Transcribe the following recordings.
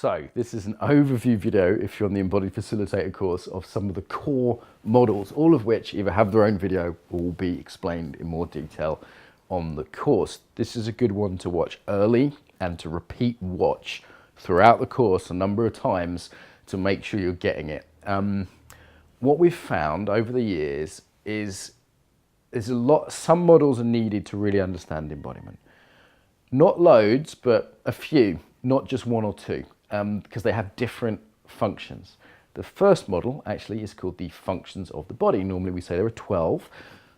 So this is an overview video, if you're on the Embodied Facilitator course, of some of the core models, all of which either have their own video or will be explained in more detail on the course. This is a good one to watch early and to repeat watch throughout the course a number of times to make sure you're getting it. What we've found over the years is some models are needed to really understand embodiment. Not loads, but a few, not just one or two, because they have different functions. The first model actually is called the functions of the body. Normally we say there are 12.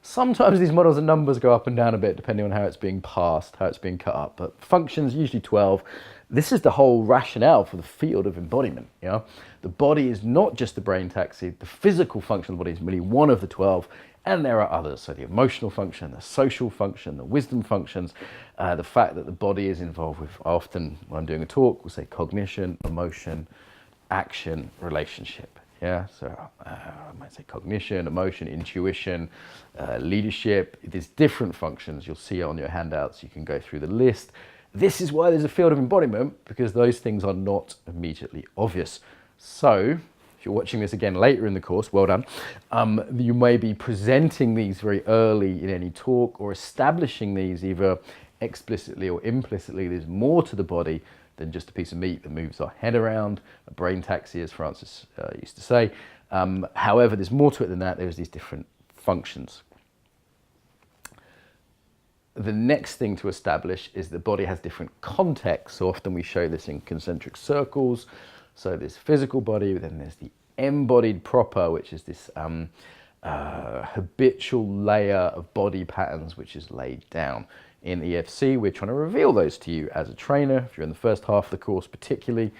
Sometimes these models and numbers go up and down a bit depending on how it's being passed, how it's being cut up, but functions usually 12. This is the whole rationale for the field of embodiment. You know? The body is not just the brain taxi, the physical function of the body is merely one of the 12, and there are others. So the emotional function, the social function, the wisdom functions, the fact that the body is involved with, often when I'm doing a talk, we'll say cognition, emotion, action, relationship. Yeah, so I might say cognition, emotion, intuition, leadership. There's different functions. You'll see on your handouts, you can go through the list. This is why there's a field of embodiment, because those things are not immediately obvious. So if you're watching this again later in the course, well done. You may be presenting these very early in any talk or establishing these either explicitly or implicitly. There's more to the body than just a piece of meat that moves our head around, a brain taxi, as Francis used to say. However, there's more to it than that. There's these different functions. The next thing to establish is the body has different contexts. So often we show this in concentric circles. So there's physical body, then there's the embodied proper, which is this habitual layer of body patterns which is laid down. In EFC, we're trying to reveal those to you as a trainer, if you're in the first half of the course particularly,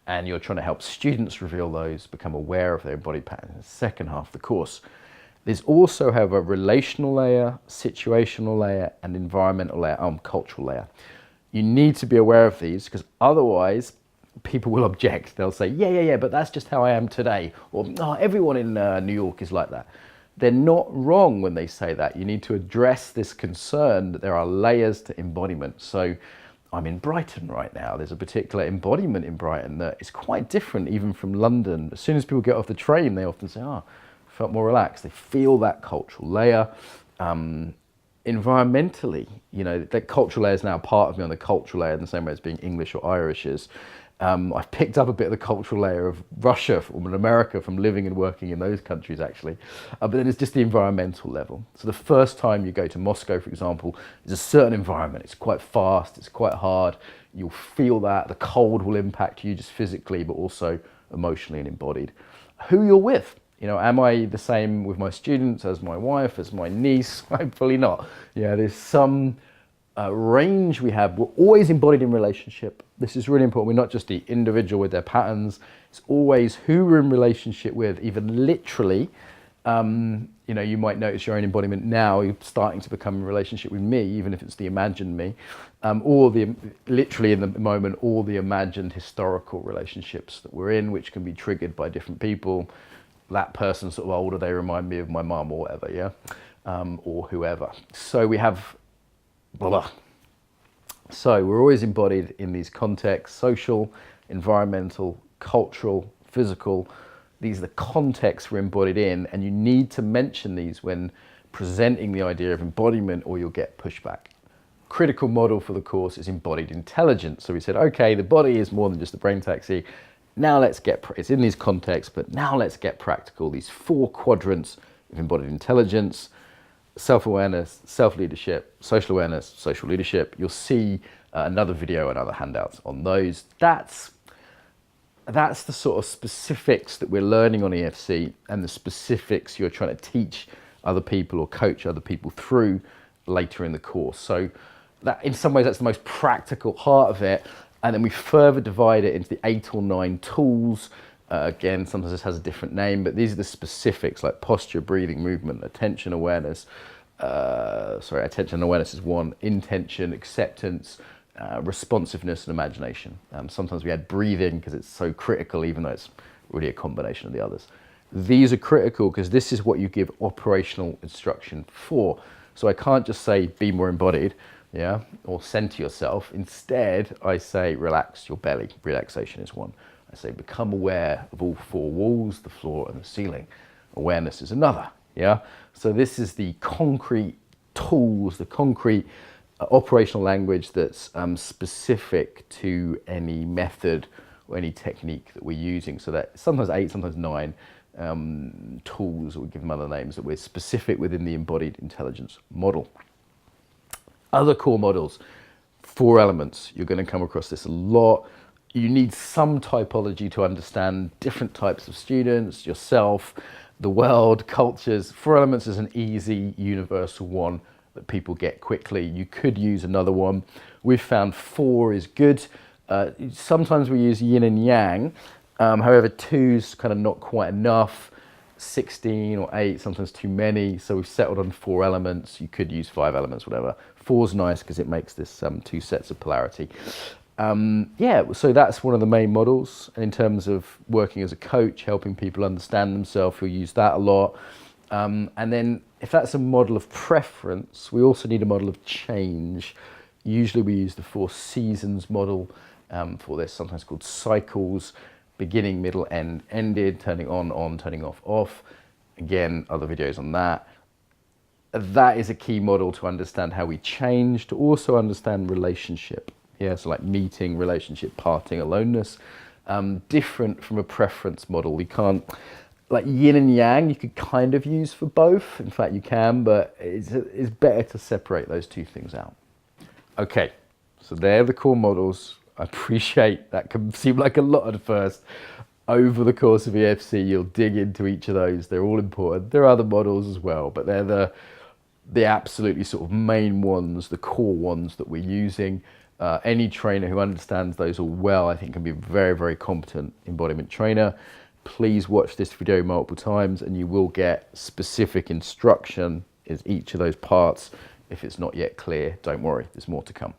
and you're trying to help students reveal those, become aware of their body patterns in the second half of the course. There's also, however, a relational layer, situational layer, and environmental layer, cultural layer. You need to be aware of these because otherwise people will object. They'll say, yeah, but that's just how I am today. Or, oh, everyone in New York is like that. They're not wrong when they say that. You need to address this concern that there are layers to embodiment. So I'm in Brighton right now. There's a particular embodiment in Brighton that is quite different even from London. As soon as people get off the train, they often say, oh, I felt more relaxed. They feel that cultural layer. Environmentally, you know, that cultural layer is now part of me on the cultural layer in the same way as being English or Irish is. I've picked up a bit of the cultural layer of Russia or America from living and working in those countries actually, but then it's just the environmental level. So the first time you go to Moscow, for example, there's a certain environment. It's quite fast, it's quite hard. You'll feel that the cold will impact you just physically, but also emotionally and embodied. Who you're with. You know, am I the same with my students as my wife, as my niece? Hopefully not. Yeah, there's some range we have. We're always embodied in relationship. This is really important. We're not just the individual with their patterns. It's always who we're in relationship with, even literally. You know, you might notice your own embodiment now. You're starting to become in relationship with me, even if it's the imagined me, or literally in the moment, all the imagined historical relationships that we're in, which can be triggered by different people. That person's sort of older, they remind me of my mum or whatever, yeah, or whoever. So we have blah, blah. So we're always embodied in these contexts: social, environmental, cultural, physical. These are the contexts we're embodied in, and you need to mention these when presenting the idea of embodiment or you'll get pushback. Critical model for the course is embodied intelligence. So we said, okay, the body is more than just the brain taxi. Now let's it's in these contexts, but now let's get practical. These 4 quadrants of embodied intelligence: self-awareness, self-leadership, social awareness, social leadership. You'll see another video and other handouts on those. That's the sort of specifics that we're learning on EFC and the specifics you're trying to teach other people or coach other people through later in the course. So that, in some ways, that's the most practical part of it. And then we further divide it into the 8 or 9 tools. Again, sometimes this has a different name, but these are the specifics like posture, breathing, movement, attention, awareness. Attention and awareness is 1, intention, acceptance, responsiveness and imagination. Sometimes we add breathing because it's so critical, even though it's really a combination of the others. These are critical because this is what you give operational instruction for. So I can't just say be more embodied. yeah, or center yourself. Instead, I say relax your belly. Relaxation is one. I say become aware of all four walls, the floor and the ceiling. Awareness is another, yeah? So this is the concrete tools, the concrete operational language that's specific to any method or any technique that we're using. So that sometimes 8, sometimes 9 tools, or we give them other names, that we're specific within the embodied intelligence model. Other core models, 4 elements. You're going to come across this a lot. You need some typology to understand different types of students, yourself, the world, cultures. 4 elements is an easy, universal one that people get quickly. You could use another one. We've found 4 is good. Sometimes we use yin and yang. However, 2's kind of not quite enough. 16 or 8, sometimes too many. So we've settled on 4 elements. You could use 5 elements, whatever. 4's nice because it makes this 2 sets of polarity. Yeah, so that's one of the main models. And in terms of working as a coach, helping people understand themselves, you'll use that a lot. And then if that's a model of preference, we also need a model of change. Usually we use the 4 seasons model for this, sometimes called cycles: beginning, middle, end, ended, turning on, turning off. Again, other videos on that. That is a key model to understand how we change, to also understand relationship. Yeah, so like meeting, relationship, parting, aloneness. Different from a preference model. We can't, like yin and yang, you could kind of use for both. In fact, you can, but it's better to separate those 2 things out. Okay, so they're the core models. I appreciate that can seem like a lot at first. Over the course of EFC, you'll dig into each of those. They're all important. There are other models as well, but they're the absolutely sort of main ones, the core ones that we're using. Any trainer who understands those all well, I think, can be a very, very competent embodiment trainer. Please watch this video multiple times and you will get specific instruction in each of those parts. If it's not yet clear, don't worry, there's more to come.